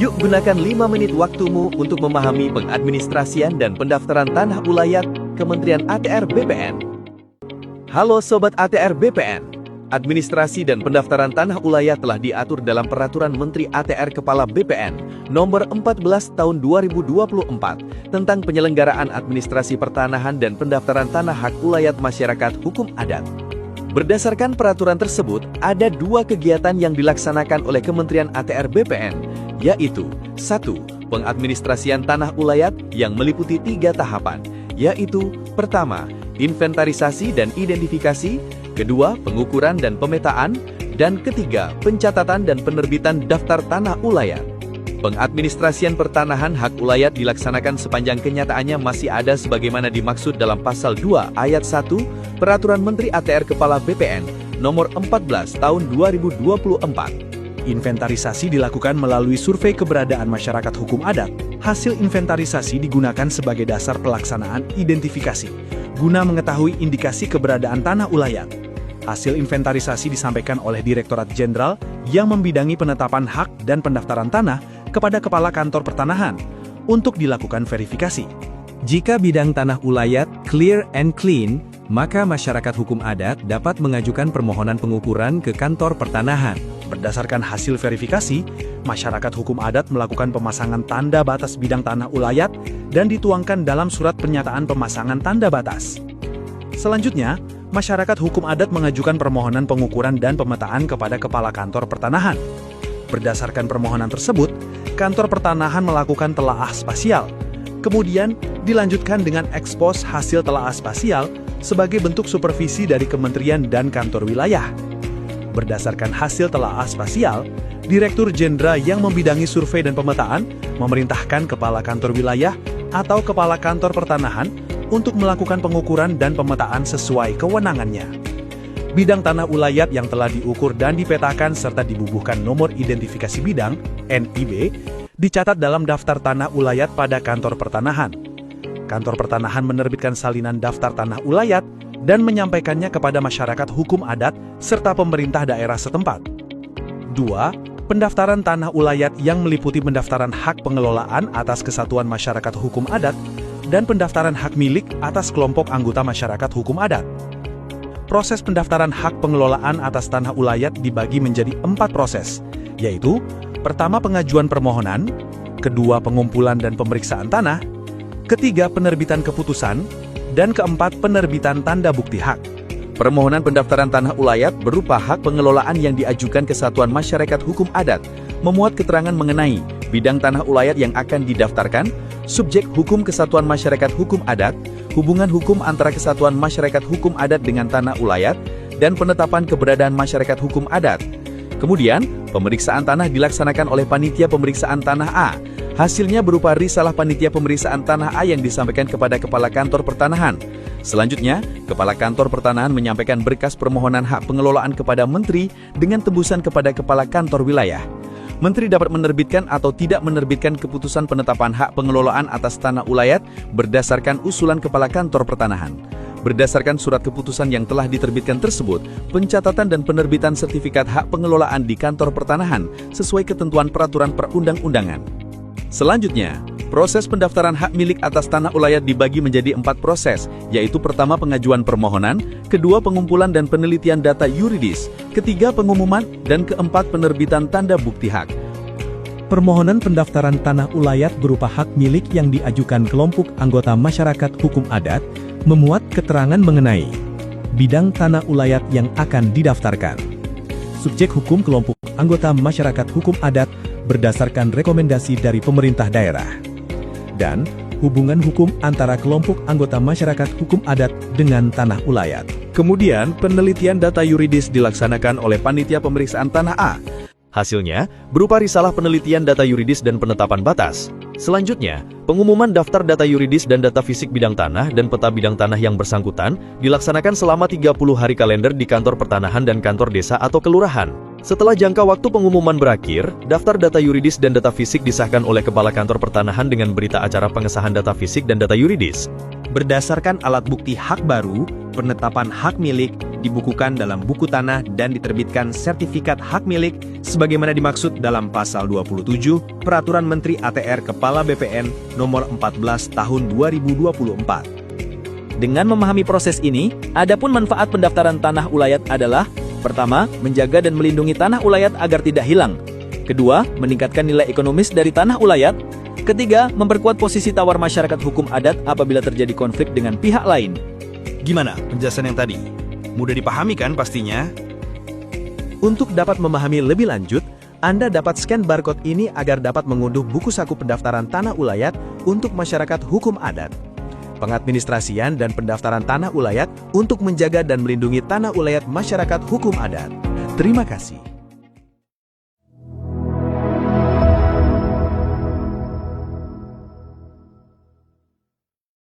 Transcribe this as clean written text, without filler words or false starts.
Yuk gunakan 5 menit waktumu untuk memahami pengadministrasian dan pendaftaran tanah ulayat Kementerian ATR BPN. Halo Sobat ATR BPN. Administrasi dan pendaftaran tanah ulayat telah diatur dalam Peraturan Menteri ATR Kepala BPN Nomor 14 Tahun 2024 tentang penyelenggaraan administrasi pertanahan dan pendaftaran tanah hak ulayat masyarakat hukum adat. Berdasarkan peraturan tersebut, ada 2 kegiatan yang dilaksanakan oleh Kementerian ATR BPN, yaitu 1. Pengadministrasian tanah ulayat yang meliputi 3 tahapan, yaitu pertama, inventarisasi dan identifikasi, kedua, pengukuran dan pemetaan, dan ketiga, pencatatan dan penerbitan daftar tanah ulayat. Pengadministrasian pertanahan hak ulayat dilaksanakan sepanjang kenyataannya masih ada sebagaimana dimaksud dalam Pasal 2 Ayat 1 Peraturan Menteri ATR Kepala BPN Nomor 14 Tahun 2024. Inventarisasi dilakukan melalui survei keberadaan masyarakat hukum adat. Hasil inventarisasi digunakan sebagai dasar pelaksanaan identifikasi, guna mengetahui indikasi keberadaan tanah ulayat. Hasil inventarisasi disampaikan oleh Direktorat Jenderal yang membidangi penetapan hak dan pendaftaran tanah kepada Kepala Kantor Pertanahan untuk dilakukan verifikasi. Jika bidang tanah ulayat clear and clean, maka masyarakat hukum adat dapat mengajukan permohonan pengukuran ke Kantor Pertanahan. Berdasarkan hasil verifikasi, masyarakat hukum adat melakukan pemasangan tanda batas bidang tanah ulayat dan dituangkan dalam surat pernyataan pemasangan tanda batas. Selanjutnya, masyarakat hukum adat mengajukan permohonan pengukuran dan pemetaan kepada Kepala Kantor Pertanahan. Berdasarkan permohonan tersebut, Kantor Pertanahan melakukan telaah spasial. Kemudian, dilanjutkan dengan ekspos hasil telaah spasial sebagai bentuk supervisi dari kementerian dan kantor wilayah. Berdasarkan hasil telaah spasial, Direktur Jenderal yang membidangi survei dan pemetaan memerintahkan Kepala Kantor Wilayah atau Kepala Kantor Pertanahan untuk melakukan pengukuran dan pemetaan sesuai kewenangannya. Bidang tanah ulayat yang telah diukur dan dipetakan serta dibubuhkan nomor identifikasi bidang, NIB, dicatat dalam daftar tanah ulayat pada Kantor Pertanahan. Kantor Pertanahan menerbitkan salinan daftar tanah ulayat dan menyampaikannya kepada masyarakat hukum adat serta pemerintah daerah setempat. 2. Pendaftaran tanah ulayat yang meliputi pendaftaran hak pengelolaan atas kesatuan masyarakat hukum adat dan pendaftaran hak milik atas kelompok anggota masyarakat hukum adat. Proses pendaftaran hak pengelolaan atas tanah ulayat dibagi menjadi 4 proses, yaitu pertama pengajuan permohonan, kedua pengumpulan dan pemeriksaan tanah, ketiga penerbitan keputusan, dan keempat penerbitan tanda bukti hak. Permohonan pendaftaran tanah ulayat berupa hak pengelolaan yang diajukan Kesatuan Masyarakat Hukum Adat, memuat keterangan mengenai bidang tanah ulayat yang akan didaftarkan, subjek hukum Kesatuan Masyarakat Hukum Adat, hubungan hukum antara Kesatuan Masyarakat Hukum Adat dengan tanah ulayat, dan penetapan keberadaan masyarakat hukum adat. Kemudian, pemeriksaan tanah dilaksanakan oleh Panitia Pemeriksaan Tanah A. Hasilnya berupa risalah Panitia Pemeriksaan Tanah A yang disampaikan kepada Kepala Kantor Pertanahan. Selanjutnya, Kepala Kantor Pertanahan menyampaikan berkas permohonan hak pengelolaan kepada Menteri dengan tembusan kepada Kepala Kantor Wilayah. Menteri dapat menerbitkan atau tidak menerbitkan keputusan penetapan hak pengelolaan atas tanah ulayat berdasarkan usulan Kepala Kantor Pertanahan. Berdasarkan surat keputusan yang telah diterbitkan tersebut, pencatatan dan penerbitan sertifikat hak pengelolaan di Kantor Pertanahan sesuai ketentuan peraturan perundang-undangan. Selanjutnya, proses pendaftaran hak milik atas tanah ulayat dibagi menjadi 4 proses, yaitu pertama pengajuan permohonan, kedua pengumpulan dan penelitian data yuridis, ketiga pengumuman, dan keempat penerbitan tanda bukti hak. Permohonan pendaftaran tanah ulayat berupa hak milik yang diajukan kelompok anggota masyarakat hukum adat memuat keterangan mengenai bidang tanah ulayat yang akan didaftarkan. Subjek hukum kelompok anggota masyarakat hukum adat berdasarkan rekomendasi dari pemerintah daerah. Dan hubungan hukum antara kelompok anggota masyarakat hukum adat dengan tanah ulayat. Kemudian, penelitian data yuridis dilaksanakan oleh Panitia Pemeriksaan Tanah A. Hasilnya, berupa risalah penelitian data yuridis dan penetapan batas. Selanjutnya, pengumuman daftar data yuridis dan data fisik bidang tanah dan peta bidang tanah yang bersangkutan dilaksanakan selama 30 hari kalender di Kantor Pertanahan dan Kantor Desa atau Kelurahan. Setelah jangka waktu pengumuman berakhir, daftar data yuridis dan data fisik disahkan oleh Kepala Kantor Pertanahan dengan berita acara pengesahan data fisik dan data yuridis. Berdasarkan alat bukti hak baru, penetapan hak milik, dibukukan dalam buku tanah dan diterbitkan sertifikat hak milik sebagaimana dimaksud dalam pasal 27 Peraturan Menteri ATR Kepala BPN nomor 14 tahun 2024. Dengan memahami proses ini, adapun manfaat pendaftaran tanah ulayat adalah: pertama, menjaga dan melindungi tanah ulayat agar tidak hilang. Kedua, meningkatkan nilai ekonomis dari tanah ulayat. Ketiga, memperkuat posisi tawar masyarakat hukum adat apabila terjadi konflik dengan pihak lain. Gimana penjelasan yang tadi? Mudah dipahami kan pastinya? Untuk dapat memahami lebih lanjut, Anda dapat scan barcode ini agar dapat mengunduh buku saku pendaftaran tanah ulayat untuk masyarakat hukum adat. Pengadministrasian dan pendaftaran tanah ulayat untuk menjaga dan melindungi tanah ulayat masyarakat hukum adat. Terima kasih.